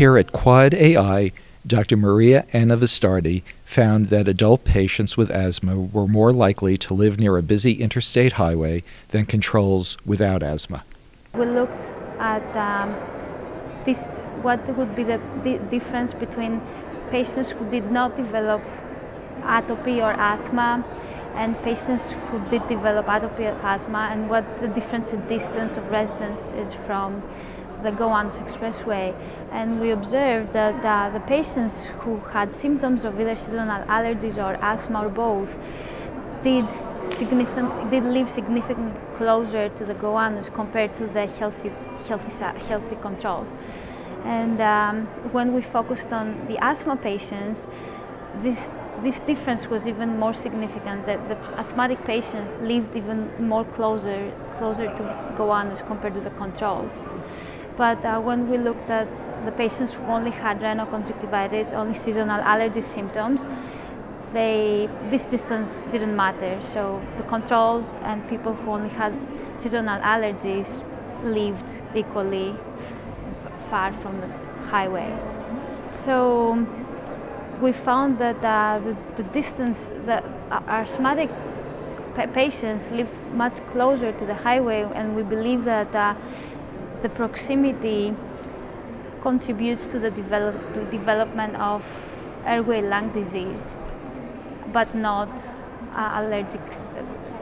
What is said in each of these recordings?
Here at Quad AI, Dr. Maria Anna Vastardi found that adult patients with asthma were more likely to live near a busy interstate highway than controls without asthma. We looked at what would be the difference between patients who did not develop atopy or asthma and patients who did develop atopy or asthma, and what the difference in distance of residence is from the Gowanus Expressway. And we observed that the patients who had symptoms of either seasonal allergies or asthma or both did live significantly closer to the Gowanus compared to the healthy controls. And when we focused on the asthma patients, this difference was even more significant. That the asthmatic patients lived even more closer to Gowanus compared to the controls. But when we looked at the patients who only had rhinoconjunctivitis, only seasonal allergy symptoms, this distance didn't matter. So the controls and people who only had seasonal allergies lived equally far from the highway. So we found that the distance, that asthmatic patients live much closer to the highway, and we believe that the proximity contributes to the development of airway lung disease, but not allergic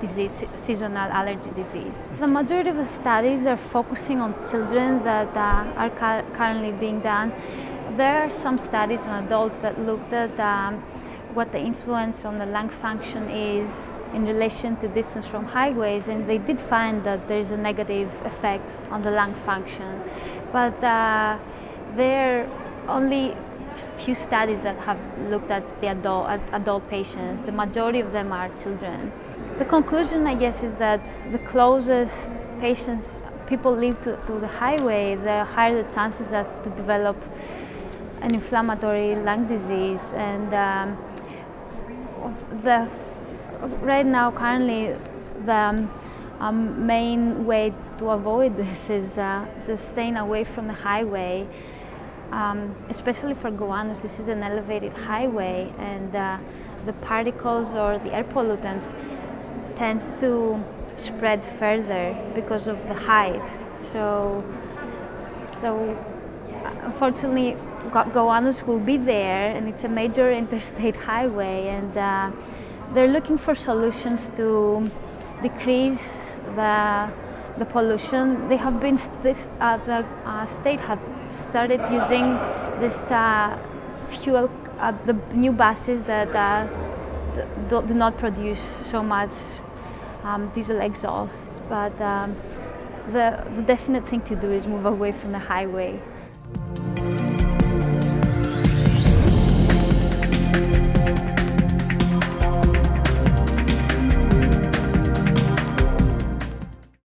disease, seasonal allergy disease. The majority of the studies are focusing on children that are currently being done. There are some studies on adults that looked at what the influence on the lung function is in relation to distance from highways, and they did find that there's a negative effect on the lung function. But there are only few studies that have looked at the adult patients. The majority of them are children. The conclusion, I guess, is that the closest people live to the highway, the higher the chances are to develop an inflammatory lung disease. And right now, currently, the main way to avoid this is just staying away from the highway. Especially for Gowanus, this is an elevated highway, and the particles or the air pollutants tend to spread further because of the height. So unfortunately, Gowanus will be there, and it's a major interstate highway, and they're looking for solutions to decrease the pollution. They have been the state have started using this fuel, the new buses that do not produce so much diesel exhaust. But the definite thing to do is move away from the highway.